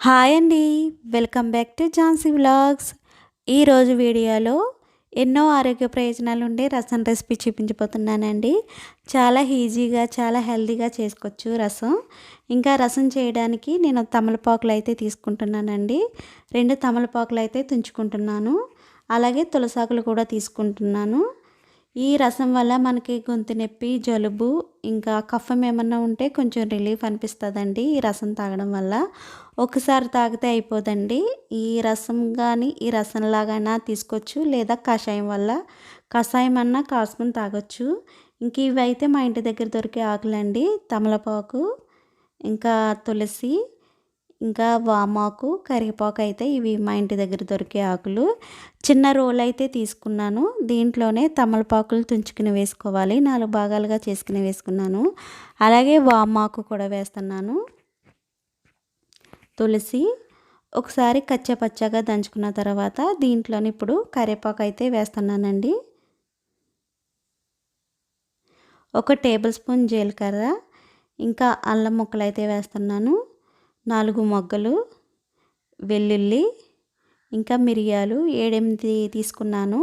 Hi అండి. Welcome back to Jhansi vlogs. ఈరోజు వీడియోలో ఎన్నో ఆరోగ్య ప్రయోజనాలు ఉండే రసం రెసిపీ చూపించబోతున్నానండి. చాలా ఈజీగా, చాలా హెల్తీగా చేసుకోవచ్చు రసం. ఇంకా రసం చేయడానికి నేను తమలపాకులు అయితే తీసుకుంటున్నానండి. 2 తమలపాకులు అయితే తుంచుకుంటున్నాను. అలాగే తులసాకులు కూడా తీసుకుంటున్నాను. ఈ రసం వల్ల మనకి గొంతు నొప్పి, జలుబు, ఇంకా కఫం ఏమన్నా ఉంటే కొంచెం రిలీఫ్ అనిపిస్తుందండి ఈ రసం తాగడం వల్ల. ఒకసారి తాగితే అయిపోదండి. ఈ రసం కానీ ఈ రసంలాగైనా తీసుకోవచ్చు, లేదా కషాయం వల్ల కషాయం అన్నా కాసుకొని తాగొచ్చు. ఇంక ఇవైతే మా ఇంటి దగ్గర దొరికే ఆకులండి. తమలపాకు, ఇంకా తులసి, ఇంకా వామాకు, కరివేపాకు అయితే ఇవి మా ఇంటి దగ్గర దొరికే ఆకులు. చిన్న రోల్ అయితే తీసుకున్నాను. దీంట్లోనే తమలపాకులు తుంచుకుని వేసుకోవాలి. 4 భాగాలుగా చేసుకుని వేసుకున్నాను. అలాగే వామాకు కూడా వేస్తున్నాను. తులసి ఒకసారి కచ్చపచ్చగా దంచుకున్న తర్వాత దీంట్లోని ఇప్పుడు కరివేపాకు అయితే వేస్తున్నానండి. 1 టేబుల్ స్పూన్ జీలకర్ర, ఇంకా అల్లం ముక్కలు అయితే వేస్తున్నాను. 4 మొగ్గలు వెల్లుల్లి, ఇంకా మిరియాలు 7, 8 తీసుకున్నాను.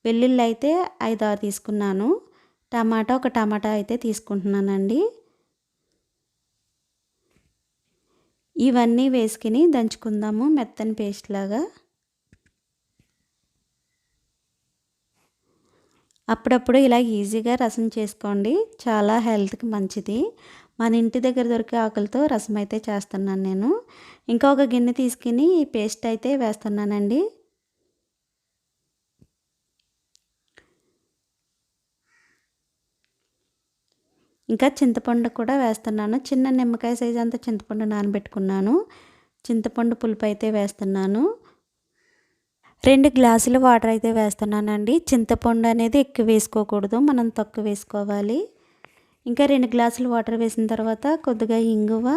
వెల్లుల్లి అయితే 5, 6 తీసుకున్నాను. ఒక టమాటా అయితే తీసుకుంటున్నానండి. ఇవన్నీ వేసుకుని దంచుకుందాము మెత్తని పేస్ట్ లాగా. అప్పుడప్పుడు ఇలా ఈజీగా రసం చేసుకోండి. చాలా హెల్త్కి మంచిది. మన ఇంటి దగ్గర దొరికే ఆకులతో రసం అయితే చేస్తున్నాను నేను. ఇంకా ఒక గిన్నె తీసుకుని ఈ పేస్ట్ అయితే వేస్తున్నానండి. ఇంకా చింతపండు కూడా వేస్తున్నాను. చిన్న నిమ్మకాయ సైజ్ అంత చింతపండు నానబెట్టుకున్నాను. చింతపండు పులుపు అయితే వేస్తున్నాను. 2 గ్లాసులు వాటర్ అయితే వేస్తున్నానండి. చింతపండు అనేది ఎక్కువ వేసుకోకూడదు, మనం తక్కువ వేసుకోవాలి. ఇంకా 2 గ్లాసులు వాటర్ వేసిన తర్వాత కొద్దిగా ఇంగువ,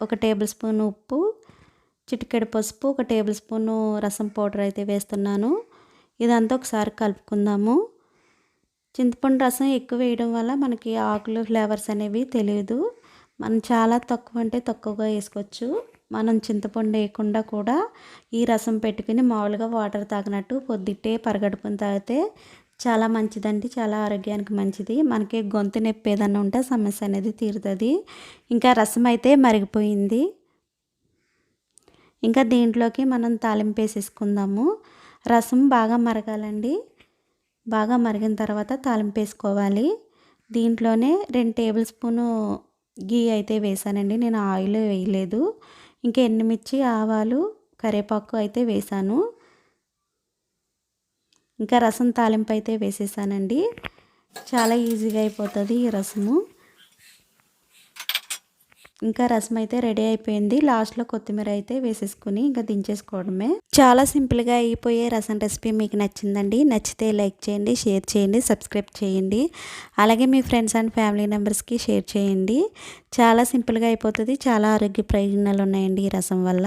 1 టేబుల్ స్పూన్ ఉప్పు, చిటికెడు పసుపు, 1 టేబుల్ స్పూను రసం పౌడర్ అయితే వేస్తున్నాను. ఇదంతా ఒకసారి కలుపుకుందాము. చింతపండు రసం ఎక్కువ వేయడం వల్ల మనకి ఆకులు ఫ్లేవర్స్ అనేవి తెలియదు. మనం చాలా తక్కువ అంటే తక్కువగా వేసుకోవచ్చు. మనం చింతపండు వేయకుండా కూడా ఈ రసం పెట్టుకుని మామూలుగా వాటర్ తాగినట్టు పొద్దుటే పరగడుపుని తాగితే చాలా మంచిదండి. చాలా ఆరోగ్యానికి మంచిది. మనకి గొంతు నొప్పి ఏదైనా ఉంటే సమస్య అనేది తీరుతుంది. ఇంకా రసం అయితే మరిగిపోయింది. ఇంకా దీంట్లోకి మనం తాలింపు వేసేసుకుందాము. రసం బాగా మరగాలండి. బాగా మరిగిన తర్వాత తాలింపు వేసుకోవాలి. దీంట్లోనే 2 టేబుల్ స్పూను గీ అయితే వేసానండి. నేను ఆయిల్ వేయలేదు. ఇంకా ఎండుమిర్చి, ఆవాలు, కరివేపాకు అయితే వేసాను. ఇంకా రసం తాలింపు అయితే వేసేసానండి. చాలా ఈజీగా అయిపోతుంది ఈ రసము. ఇంకా రసం అయితే రెడీ అయిపోయింది. లాస్ట్లో కొత్తిమీర అయితే వేసేసుకుని ఇంకా దించేసుకోవడమే. చాలా సింపుల్గా అయిపోయే రసం రెసిపీ మీకు నచ్చిందండి. నచ్చితే లైక్ చేయండి, షేర్ చేయండి, సబ్స్క్రైబ్ చేయండి. అలాగే మీ ఫ్రెండ్స్ అండ్ ఫ్యామిలీ మెంబర్స్కి షేర్ చేయండి. చాలా సింపుల్గా అయిపోతుంది. చాలా ఆరోగ్య ప్రయోజనాలు ఉన్నాయండి ఈ రసం వల్ల.